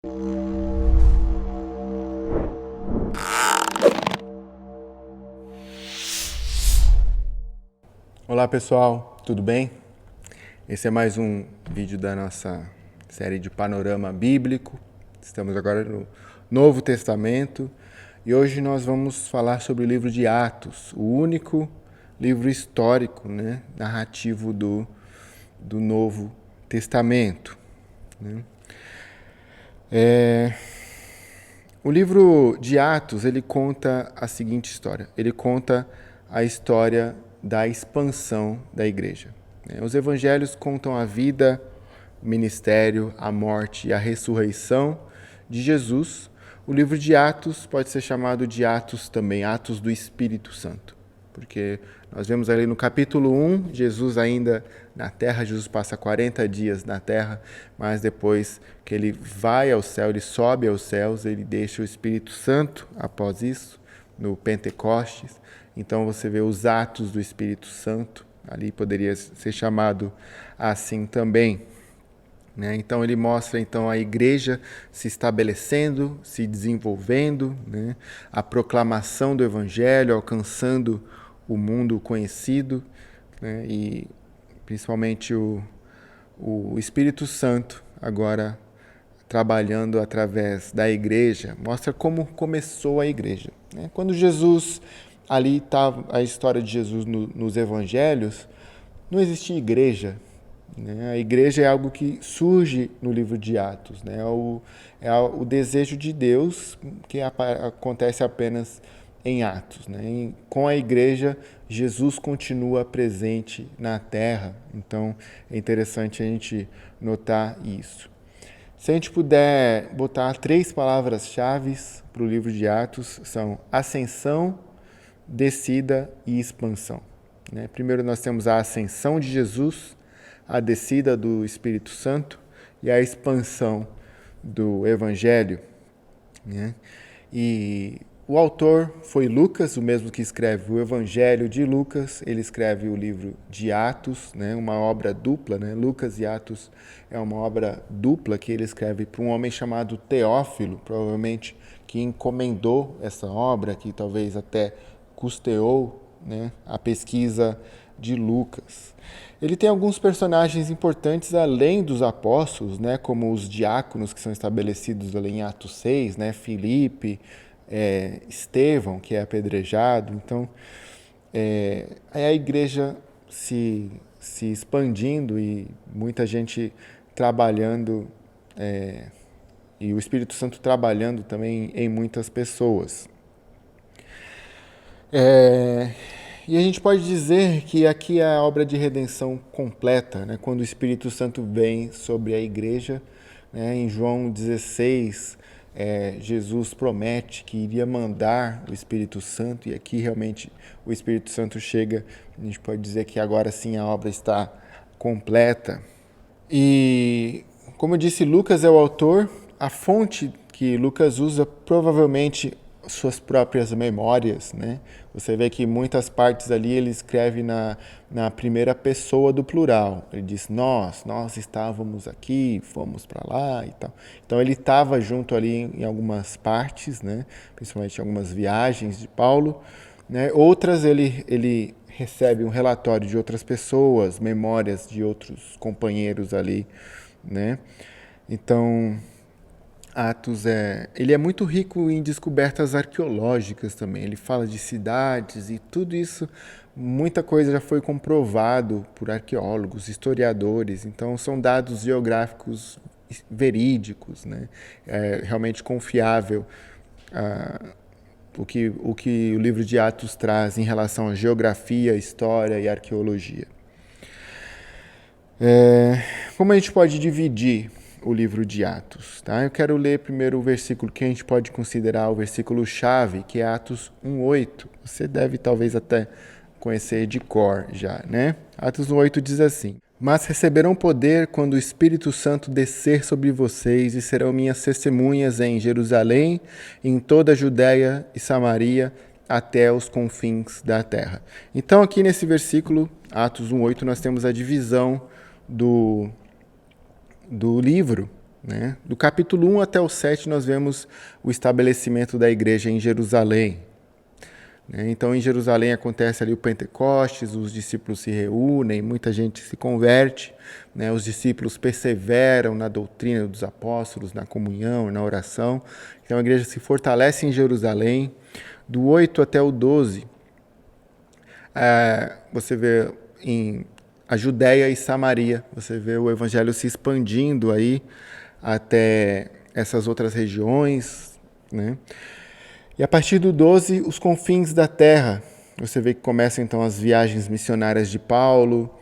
Olá pessoal, tudo bem? Esse é mais um vídeo da nossa série de panorama bíblico. Estamos agora no Novo Testamento e hoje nós vamos falar sobre o livro de Atos, o único livro histórico, narrativo do Novo Testamento. O livro de Atos, ele conta a seguinte história. Ele conta a história da expansão da igreja. Os evangelhos contam a vida, o ministério, a morte e a ressurreição de Jesus. O livro de Atos pode ser chamado de Atos também, Atos do Espírito Santo. Porque nós vemos ali no capítulo 1, Jesus ainda na terra, Jesus passa 40 dias na terra, mas depois que ele vai ao céu, ele sobe aos céus, ele deixa o Espírito Santo após isso, no Pentecostes. Então você vê os atos do Espírito Santo, ali poderia ser chamado assim também. Então ele mostra a igreja se estabelecendo, se desenvolvendo, a proclamação do Evangelho, alcançando o mundo conhecido, e principalmente o Espírito Santo agora trabalhando através da igreja, mostra como começou a igreja. Quando Jesus, ali estava a história de Jesus nos evangelhos, não existia igreja. A igreja é algo que surge no livro de Atos. É o desejo de Deus que acontece apenas em Atos. Com a igreja, Jesus continua presente na terra. Então, é interessante a gente notar isso. Se a gente puder botar 3 palavras-chave para o livro de Atos, são ascensão, descida e expansão. Primeiro nós temos a ascensão de Jesus, a descida do Espírito Santo e a expansão do Evangelho. E o autor foi Lucas, o mesmo que escreve o Evangelho de Lucas. Ele escreve o livro de Atos, uma obra dupla. Lucas e Atos é uma obra dupla que ele escreve para um homem chamado Teófilo, provavelmente que encomendou essa obra, que talvez até custeou a pesquisa de Lucas. Ele tem alguns personagens importantes além dos apóstolos, como os diáconos que são estabelecidos ali em Atos 6, Filipe, Estevão, que é apedrejado. Então, a igreja se expandindo e muita gente trabalhando, e o Espírito Santo trabalhando também em muitas pessoas. E a gente pode dizer que aqui é a obra de redenção completa, quando o Espírito Santo vem sobre a igreja. Em João 16, Jesus promete que iria mandar o Espírito Santo, e aqui realmente o Espírito Santo chega. A gente pode dizer que agora sim a obra está completa. E, como eu disse, Lucas é o autor. A fonte que Lucas usa provavelmente suas próprias memórias. Você vê que muitas partes ali ele escreve na primeira pessoa do plural. Ele diz nós estávamos aqui, fomos para lá e tal. Então ele estava junto ali em algumas partes, principalmente em algumas viagens de Paulo. Outras ele recebe um relatório de outras pessoas, memórias de outros companheiros ali. Então, Atos ele é muito rico em descobertas arqueológicas também. Ele fala de cidades e tudo isso, muita coisa já foi comprovado por arqueólogos, historiadores. Então, são dados geográficos verídicos, É realmente confiável o que o livro de Atos traz em relação à geografia, história e arqueologia. Como a gente pode dividir o livro de Atos? Eu quero ler primeiro o versículo que a gente pode considerar o versículo-chave, que é Atos 1:8. Você deve talvez até conhecer de cor já, Atos 1:8 diz assim: mas receberão poder quando o Espírito Santo descer sobre vocês e serão minhas testemunhas em Jerusalém, em toda a Judéia e Samaria, até os confins da terra. Então aqui nesse versículo, Atos 1:8, nós temos a divisão do livro, né? Do capítulo 1 até o 7 nós vemos o estabelecimento da igreja em Jerusalém. Então, em Jerusalém acontece ali o Pentecostes, os discípulos se reúnem, muita gente se converte, né? Os discípulos perseveram na doutrina dos apóstolos, na comunhão, na oração. Então, a igreja se fortalece em Jerusalém. Do 8 até o 12, você vê em a Judéia e Samaria, você vê o evangelho se expandindo aí até essas outras regiões, né? E a partir do 12, os confins da terra. Você vê que começam então as viagens missionárias de Paulo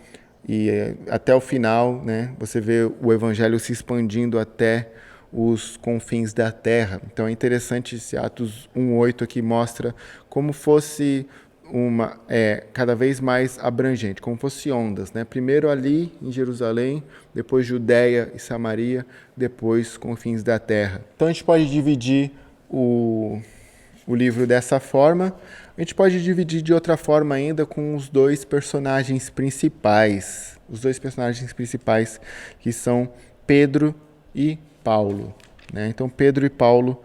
e até o final, né, você vê o evangelho se expandindo até os confins da terra. Então é interessante esse Atos 1:8 aqui mostra como fosse cada vez mais abrangente, como fosse ondas, né? Primeiro ali em Jerusalém, depois Judéia e Samaria, depois confins da terra. Então a gente pode dividir o livro dessa forma. A gente pode dividir de outra forma ainda com os dois personagens principais. Os dois personagens principais que são Pedro e Paulo, né? Então, Pedro e Paulo,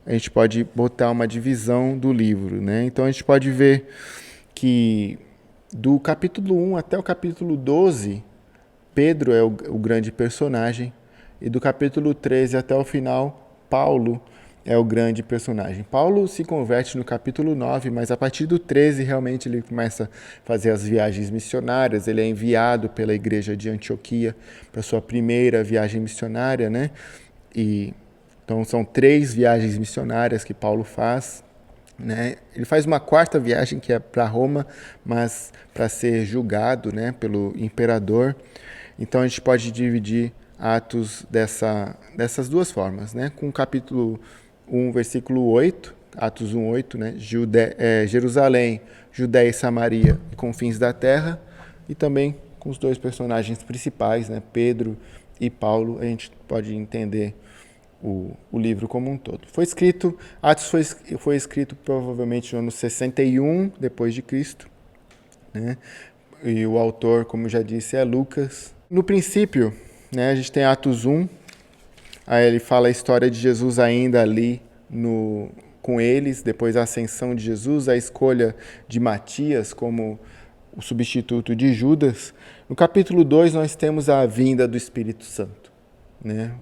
a gente pode botar uma divisão do livro, né? Então, a gente pode ver que do capítulo 1 até o capítulo 12, Pedro é o grande personagem, e do capítulo 13 até o final, Paulo é o grande personagem. Paulo se converte no capítulo 9, mas a partir do 13 realmente ele começa a fazer as viagens missionárias, ele é enviado pela igreja de Antioquia para sua primeira viagem missionária, né? Então são 3 viagens missionárias que Paulo faz, né? Ele faz uma 4ª viagem que é para Roma, mas para ser julgado, né, pelo imperador. Então a gente pode dividir Atos dessas duas formas, né? Com o capítulo 1, versículo 8, Atos 1:8, né? Jerusalém, Judéia e Samaria e confins da terra, e também com os dois personagens principais, né? Pedro e Paulo, a gente pode entender o livro como um todo. Atos foi escrito provavelmente no ano 61 depois de Cristo, né? E o autor, como eu já disse, é Lucas. No princípio, né, a gente tem Atos 1, aí ele fala a história de Jesus ainda ali com eles, depois a ascensão de Jesus, a escolha de Matias como o substituto de Judas. No capítulo 2 nós temos a vinda do Espírito Santo, né?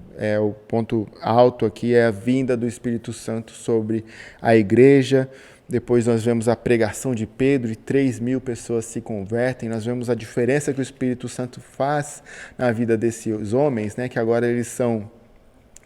O ponto alto aqui é a vinda do Espírito Santo sobre a igreja. Depois nós vemos a pregação de Pedro e 3.000 pessoas se convertem. Nós vemos a diferença que o Espírito Santo faz na vida desses homens, né? Que agora eles são...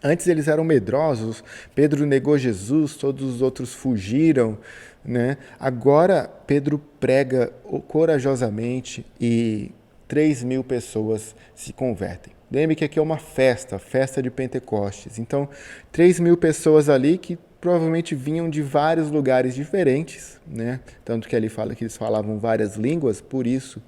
Antes eles eram medrosos, Pedro negou Jesus, todos os outros fugiram, né? Agora Pedro prega corajosamente e 3.000 pessoas se convertem. Lembre que aqui é uma festa de Pentecostes. Então, 3.000 pessoas ali que provavelmente vinham de vários lugares diferentes, né? Tanto que ali fala que eles falavam várias línguas, por isso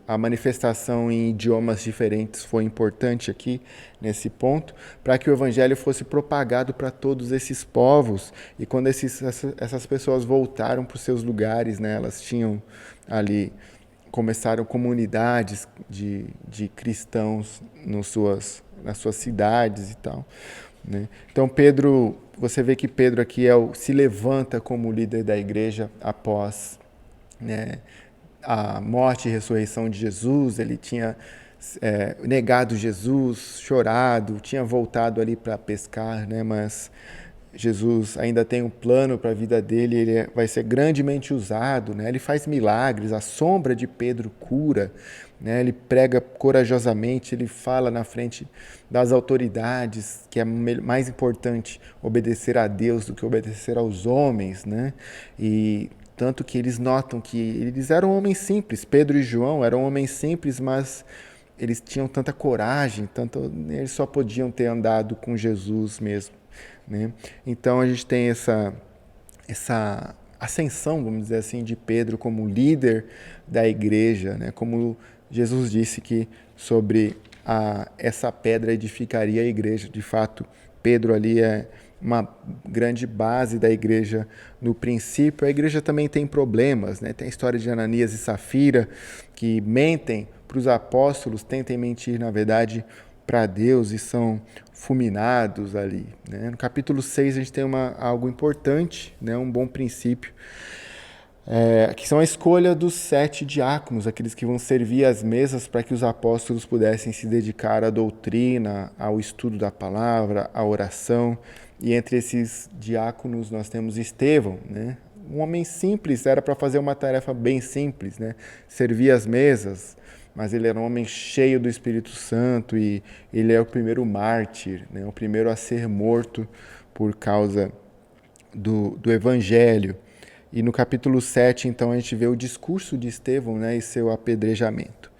a manifestação em idiomas diferentes foi importante aqui nesse ponto, para que o evangelho fosse propagado para todos esses povos. E quando essas pessoas voltaram para os seus lugares, né, elas tinham ali, começaram comunidades de cristãos nas suas cidades e tal, né? Então Pedro, você vê que Pedro aqui se levanta como líder da igreja após, né, a morte e ressurreição de Jesus. Ele tinha negado Jesus, chorado, tinha voltado ali para pescar, né? Mas Jesus ainda tem um plano para a vida dele, ele vai ser grandemente usado, né? Ele faz milagres, a sombra de Pedro cura, né? Ele prega corajosamente, ele fala na frente das autoridades que é mais importante obedecer a Deus do que obedecer aos homens, né? E tanto que eles notam que eles eram homens simples, Pedro e João eram homens simples, mas eles tinham tanta coragem, eles só podiam ter andado com Jesus mesmo, né? Então a gente tem essa ascensão, vamos dizer assim, de Pedro como líder da igreja, né? Como Jesus disse que sobre essa pedra edificaria a igreja. De fato, Pedro ali é uma grande base da igreja no princípio. A igreja também tem problemas, né? Tem a história de Ananias e Safira, que mentem para os apóstolos, tentem mentir, na verdade, para Deus e são fulminados ali, né? No capítulo 6 a gente tem algo importante, né? Um bom princípio, que são a escolha dos 7 diáconos, aqueles que vão servir as mesas para que os apóstolos pudessem se dedicar à doutrina, ao estudo da palavra, à oração. E entre esses diáconos nós temos Estevão, né? Um homem simples, era para fazer uma tarefa bem simples, né? Servir as mesas, mas ele era um homem cheio do Espírito Santo e ele é o primeiro mártir, né? O primeiro a ser morto por causa do Evangelho. E no capítulo 7, então, a gente vê o discurso de Estevão, né, e seu apedrejamento.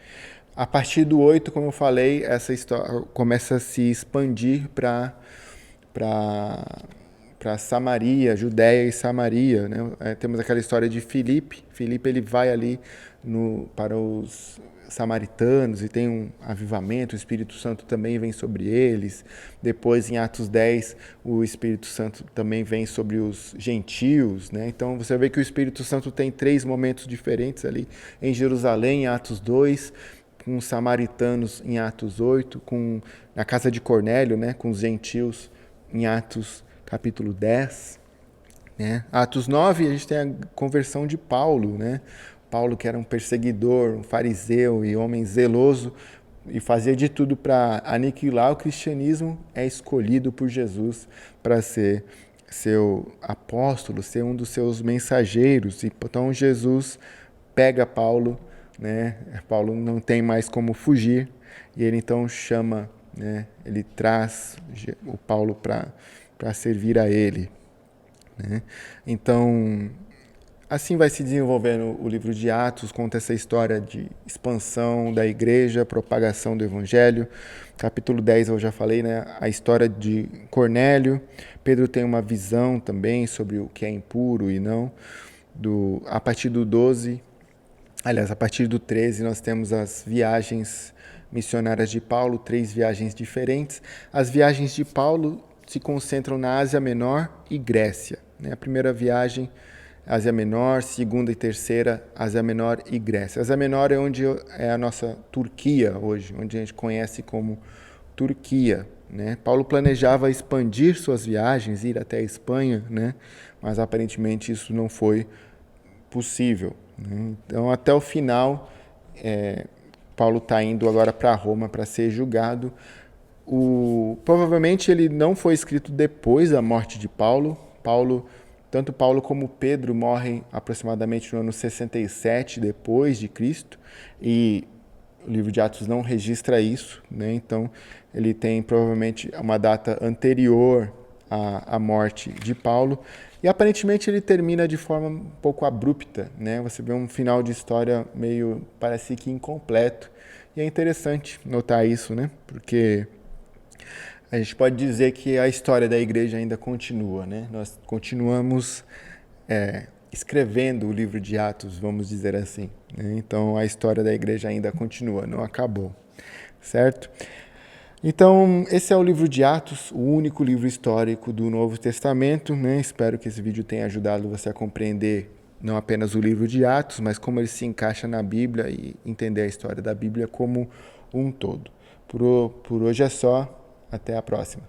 A partir do 8, como eu falei, essa história começa a se expandir para Samaria, Judéia e Samaria, né? Temos aquela história de Filipe. Filipe ele vai ali para os samaritanos e tem um avivamento, o Espírito Santo também vem sobre eles. Depois, em Atos 10, o Espírito Santo também vem sobre os gentios, né? Então, você vê que o Espírito Santo tem 3 momentos diferentes ali. Em Jerusalém, em Atos 2, com os samaritanos, em Atos 8, na casa de Cornélio, né? Com os gentios, em Atos capítulo 10. Né? Atos 9, a gente tem a conversão de Paulo, né? Paulo, que era um perseguidor, um fariseu e homem zeloso, e fazia de tudo para aniquilar o cristianismo, é escolhido por Jesus para ser seu apóstolo, ser um dos seus mensageiros. E então Jesus pega Paulo, né? Paulo não tem mais como fugir, e ele então chama, né? Ele traz o Paulo para servir a ele, né? Então, assim vai se desenvolvendo o livro de Atos, conta essa história de expansão da igreja, propagação do evangelho. Capítulo 10 eu já falei, né? A história de Cornélio. Pedro tem uma visão também sobre o que é impuro e não. A partir do 12, aliás, a partir do 13 nós temos as viagens missionárias de Paulo, 3 viagens diferentes. As viagens de Paulo se concentram na Ásia Menor e Grécia, né? A primeira viagem, Ásia Menor, segunda e terceira, Ásia Menor e Grécia. Ásia Menor é onde é a nossa Turquia hoje, onde a gente conhece como Turquia, né? Paulo planejava expandir suas viagens, ir até a Espanha, né? Mas aparentemente isso não foi possível, né? Então, até o final, Paulo está indo agora para Roma para ser julgado. Provavelmente ele não foi escrito depois da morte de Paulo. Tanto Paulo como Pedro morrem aproximadamente no ano 67 depois de Cristo, e o livro de Atos não registra isso, né? Então ele tem provavelmente uma data anterior à morte de Paulo, e aparentemente ele termina de forma um pouco abrupta, né? Você vê um final de história meio, parece que incompleto, e é interessante notar isso, né? Porque a gente pode dizer que a história da igreja ainda continua, né? Nós continuamos escrevendo o livro de Atos, vamos dizer assim, né? Então a história da igreja ainda continua, não acabou, certo? Então esse é o livro de Atos, o único livro histórico do Novo Testamento, né? Espero que esse vídeo tenha ajudado você a compreender não apenas o livro de Atos, mas como ele se encaixa na Bíblia e entender a história da Bíblia como um todo. Por hoje é só. Até a próxima.